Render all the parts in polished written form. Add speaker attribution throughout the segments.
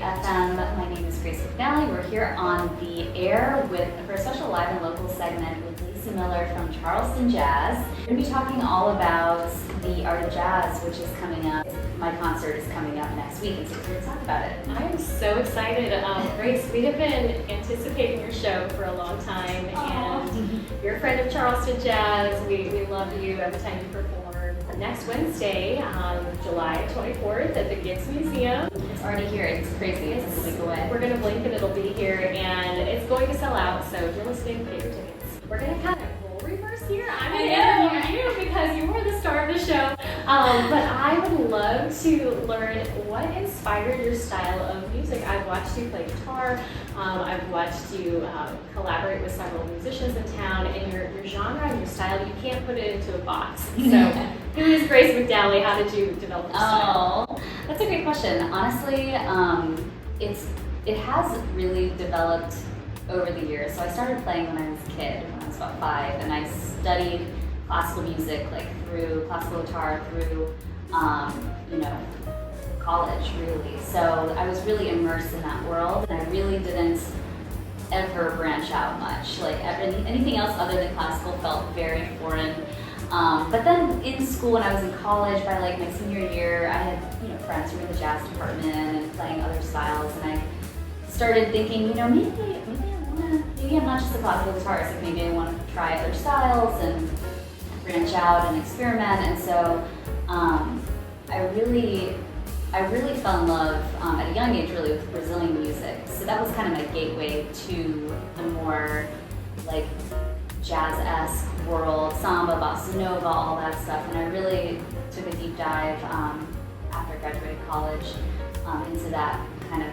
Speaker 1: FM. My name is Grace McNally. We're here on the air for a special live and local segment with Lacy Miller from Charleston Jazz. We're going to be talking all about the Art of Jazz, which is coming up. My concert is coming up next week, and so we're going to talk about it.
Speaker 2: I am so excited. Grace, we have been anticipating your show for a long time, and you're a friend of Charleston Jazz. We love you every time you perform. Next Wednesday, July 24th at the Gibbes Museum.
Speaker 1: It's already here. It's crazy. It's a week away.
Speaker 2: We're going to blink and it'll be here, and it's going to sell out, so if you're listening, get your tickets. We're going to kind of role reverse here. I'm going to interview you because you were the star of the show. But I would love to learn what inspired your style of music. I've watched you play guitar. I've watched you collaborate with several musicians in town, and your genre and your style, you can't put it into a box. So, who is Grace McNally? How did you develop your style?
Speaker 1: Oh, that's a great question. Honestly, it has really developed over the years. So I started playing when I was a kid, when I was about 5, and I studied classical music, like through classical guitar, through college, really. So I was really immersed in that world, and I really didn't ever branch out much. Like anything else other than classical felt very foreign. But then in school, when I was in college, by like my senior year, I had friends who were in the jazz department and playing other styles, and I started thinking, maybe I'm not just a classical guitarist. Like maybe I want to try other styles and branch out and experiment. And so I really fell in love at a young age, really, with Brazilian music. So that was kind of my gateway to the more like jazz-esque world, samba, bossa nova, all that stuff. And I really took a deep dive after I graduated college into that kind of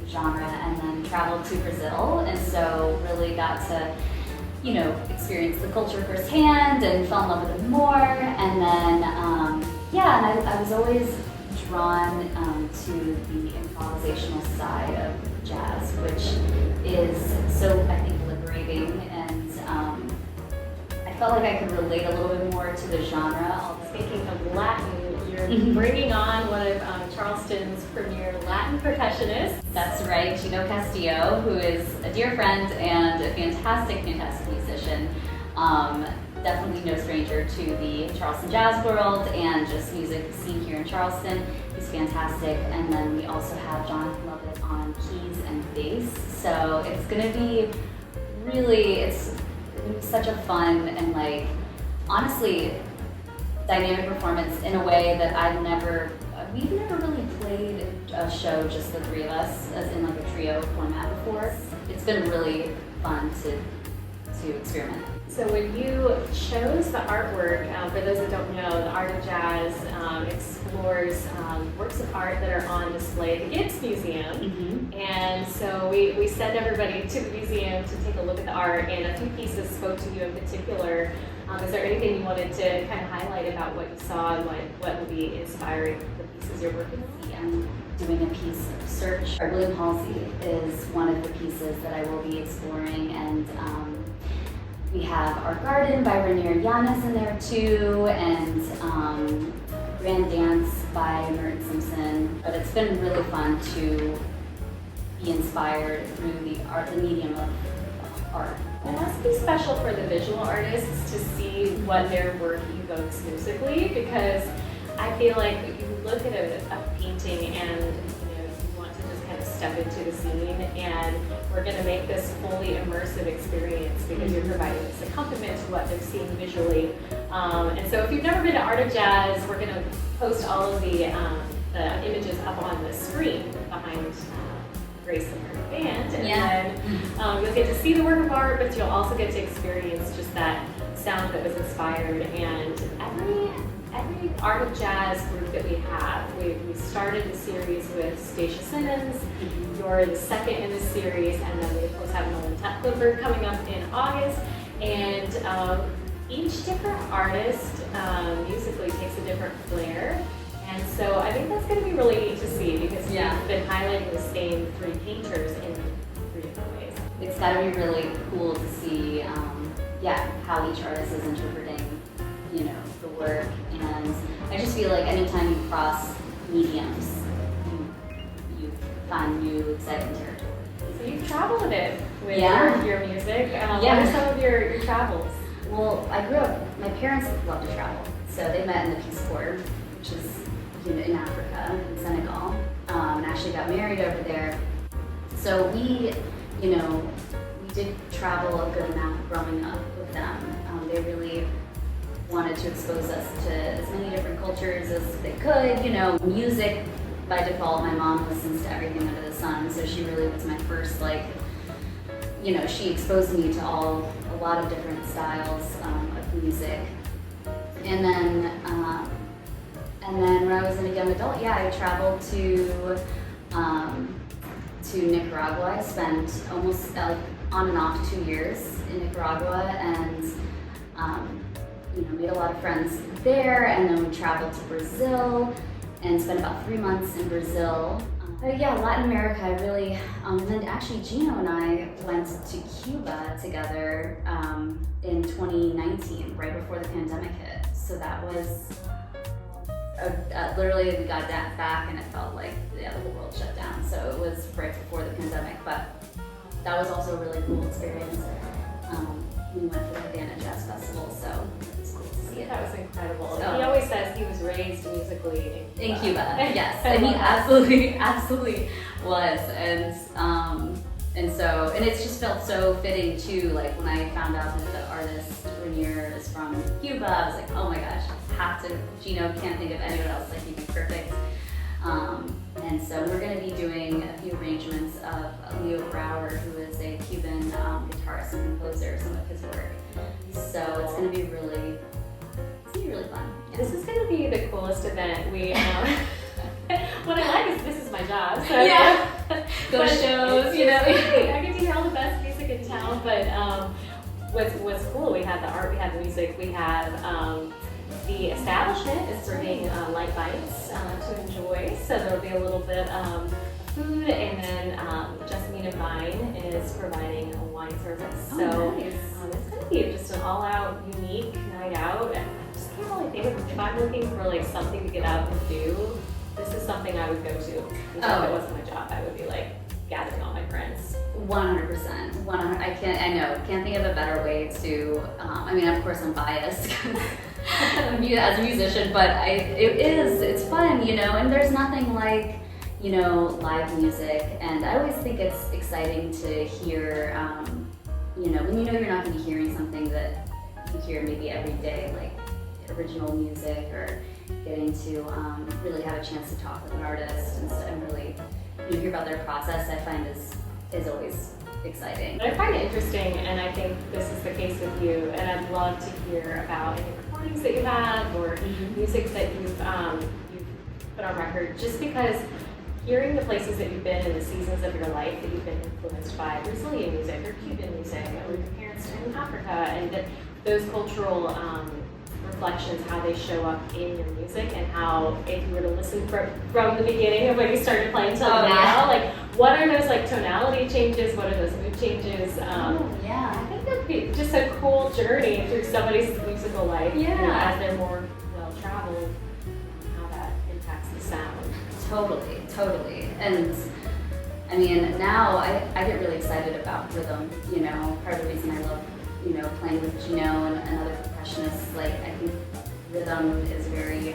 Speaker 1: genre, and then traveled to Brazil, and so really got to experience the culture firsthand and fell in love with it more. And then and I was always drawn to the improvisational side of jazz, which is so, I think, liberating, and I felt like I could relate a little bit more to the genre.
Speaker 2: Speaking of Latin, you're bringing on one of Charleston's premier Latin percussionists.
Speaker 1: That's right, Gino Castillo, who is a dear friend and a fantastic musician. Definitely no stranger to the Charleston jazz world and just music scene here in Charleston. He's fantastic. And then we also have Jonathan Lovett on keys and bass. So it's going to be it's such a fun and honestly, dynamic performance in a way that we've never really played a show just the three of us as in a trio format before. It's been really fun to experiment.
Speaker 2: So when you chose the artwork, for those that don't know, the Art of Jazz explores works of art that are on display at the Gibbes Museum. Mm-hmm. And so we send everybody to the museum to take a look at the art, and a few pieces spoke to you in particular. Is there anything you wanted to kind of highlight about what you saw and what will be inspiring the pieces you're working with?
Speaker 1: I'm doing a piece of Search. William Halsey is one of the pieces that I will be exploring, and we have Our Garden by Rainier Yanis in there too, and Grand Dance by Merton Simpson. But it's been really fun to be inspired through the medium of art.
Speaker 2: It must be special for the visual artists to see what their work evokes musically, because I feel like you look at a painting and you want to just kind of step into the scene, and we're going to make this fully immersive experience because you're providing this accompaniment to what they're seeing visually. And so if you've never been to Art of Jazz, we're going to post all of the images up on the screen behind Grace and her band, and then you'll get to see the work of art, but you'll also get to experience just that sound that was inspired. And every Art of Jazz group that we have, we started the series with Stacia Simmons. Mm-hmm. You're the second in the series, and then we of course have Nolan Clifford coming up in August. And each different artist musically takes a different flair. And so I think that's going to be really neat to see, because we've been highlighting the same three painters in 3 different ways.
Speaker 1: It's got to be really cool to see how each artist is interpreting the work. And I just feel like anytime you cross mediums, you new, exciting territory.
Speaker 2: So you've traveled it with
Speaker 1: Yeah.
Speaker 2: your music.
Speaker 1: Yeah.
Speaker 2: What are some of your travels?
Speaker 1: Well, I grew up, my parents love to travel. So they met in the Peace Corps, which is in Africa, in Senegal, and actually got married over there. So we did travel a good amount growing up with them. They really wanted to expose us to as many different cultures as they could. Music, by default, my mom listens to everything under the sun, so she really was my first, she exposed me to a lot of different styles of music. And then when I was a young adult, I traveled to Nicaragua. I spent almost on and off 2 years in Nicaragua, and made a lot of friends there. And then we traveled to Brazil and spent about 3 months in Brazil. Latin America, I really, and then actually Gino and I went to Cuba together in 2019, right before the pandemic hit. So that was, literally we got that back and it felt like the whole world shut down. So it was right before the pandemic, but that was also a really cool experience. We went for the Havana Jazz Festival, so it was cool to see it.
Speaker 2: That was incredible.
Speaker 1: So,
Speaker 2: he always says he was raised musically
Speaker 1: in Cuba. Yes, and he absolutely was, and it's just felt so fitting too. Like when I found out that the artist Rainier is from Cuba, I was like, oh my gosh, Gino, can't think of anyone else like he'd be perfect. And so we're going to be doing a few arrangements of Leo Brower, who is a Cuban guitarist and composer, some of his work. So it's going to be really fun. Yeah.
Speaker 2: This is going to be the coolest event. We what I like is this is my job. So
Speaker 1: go to shows,
Speaker 2: Great. I get to hear all the best music in town. But what's cool? We have the art, we have the music, we have. The establishment is serving light bites to enjoy, so there'll be a little bit of food, and then Jessamine and Vine is providing a wine service. So
Speaker 1: nice.
Speaker 2: It's going to be just an all-out, unique night out. And I just can't really think of, if I'm looking for something to get out and do, this is something I would go to. If it wasn't my job, I would be gathering all my friends.
Speaker 1: 100%. Can't think of a better way to. Of course, I'm biased as a musician, but it's fun, and there's nothing like, live music. And I always think it's exciting to hear, when you're not going to be hearing something that you hear maybe every day, like original music, or getting to really have a chance to talk with an artist and really hear about their process, I find is always exciting.
Speaker 2: I find it interesting, and I think this is the case with you, and I'd love to hear about any recordings that you have or music that you've put on record, just because hearing the places that you've been and the seasons of your life that you've been influenced by Brazilian music or Cuban music, or your parents in Africa, and those cultural reflections, how they show up in your music, and how, if you were to listen from the beginning of when you started playing till now, what are those tonality changes, what are those mood changes? I think that'd be just a cool journey through somebody's musical life, as they're more well-traveled, how that impacts the sound.
Speaker 1: Totally. And now I get really excited about rhythm, part of the reason I love playing with Gino and other percussionists. I think rhythm is very,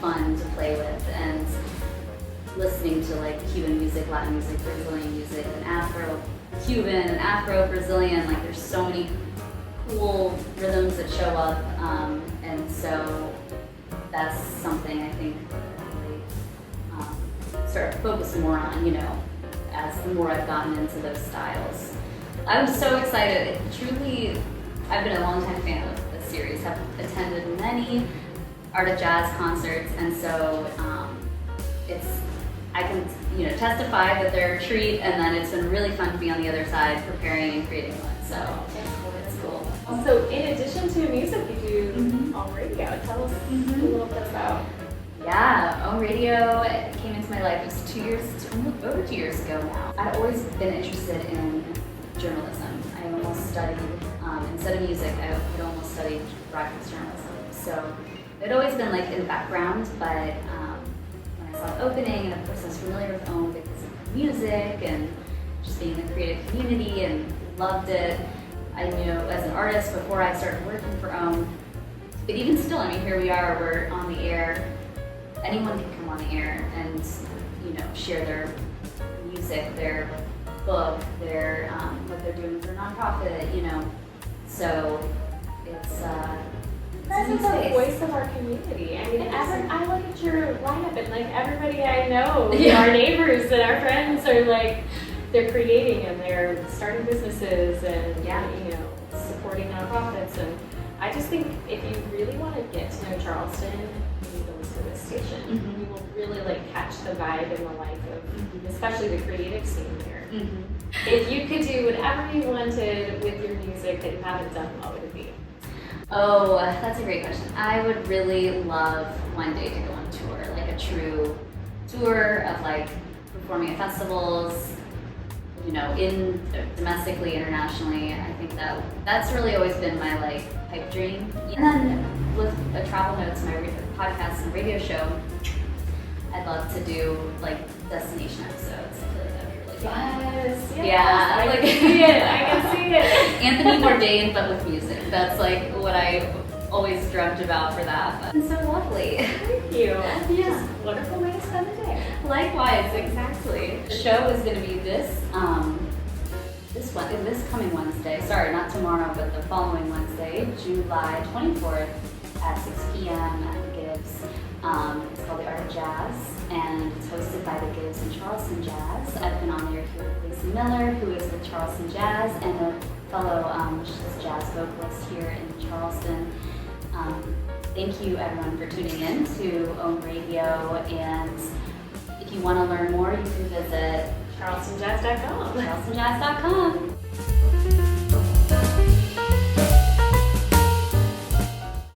Speaker 1: fun to play with, and listening to Cuban music, Latin music, Brazilian music, and Afro-Cuban and Afro-Brazilian, there's so many cool rhythms that show up, and so that's something I think I really start to focus more on, as the more I've gotten into those styles. I'm so excited. Truly, I've been a longtime fan of this series. I've attended many Art of Jazz concerts, and so I can testify that they're a treat, and then it's been really fun to be on the other side preparing and creating one. So it's cool.
Speaker 2: So in addition to music, you do on radio. Tell us a little bit about.
Speaker 1: Yeah, OHM Radio came into my life just over 2 years ago now. I'd always been interested in journalism. I almost studied, instead of music, I had almost studied broadcast journalism. So it had always been in the background, but when I saw it opening, and of course I was familiar with OHM because of music and just being in the creative community, and loved it. I knew as an artist before I started working for OHM, but even still, I mean, here we are, we're on the air. Anyone can come on the air and, you know, share their music, their book, their what they're doing with their nonprofit, you know. So it's
Speaker 2: This is the voice of our community. I mean, I look at your lineup and like everybody I know, our neighbors and our friends are like, they're creating and they're starting businesses and you know, supporting nonprofits. And I just think if you really want to get to know Charleston, you need to listen to this station.
Speaker 1: Mm-hmm.
Speaker 2: You will really like catch the vibe and the life of, especially the creative scene here.
Speaker 1: Mm-hmm.
Speaker 2: If you could do whatever you wanted with your music that you haven't done, what would it be?
Speaker 1: Oh, that's a great question. I would really love one day to go on tour, like a true tour of like performing at festivals, you know, in domestically, internationally. I think that's really always been my like pipe dream. And then with a Travel Notes, my podcast and radio show, I'd love to do like destination episodes. I feel like that'd be really fun.
Speaker 2: Yes,
Speaker 1: I
Speaker 2: can see it. I can see it.
Speaker 1: Anthony Bourdain, but with music. That's like what I always dreamt about for that. It's so lovely.
Speaker 2: Thank you.
Speaker 1: Yeah.
Speaker 2: Just wonderful way to spend the day.
Speaker 1: Likewise, exactly. The show is going to be this coming Wednesday. Sorry, not tomorrow, but the following Wednesday, July 24th at 6 p.m. at the Gibbes. It's called The Art of Jazz, and it's hosted by the Gibbes and Charleston Jazz. I've been on there here with Lacy Miller, who is with Charleston Jazz, and a fellow jazz vocalist here in Charleston. Thank you everyone for tuning in to OHM Radio, and if you want to learn more, you can visit
Speaker 2: CharlestonJazz.com.
Speaker 1: charlestonjazz.com.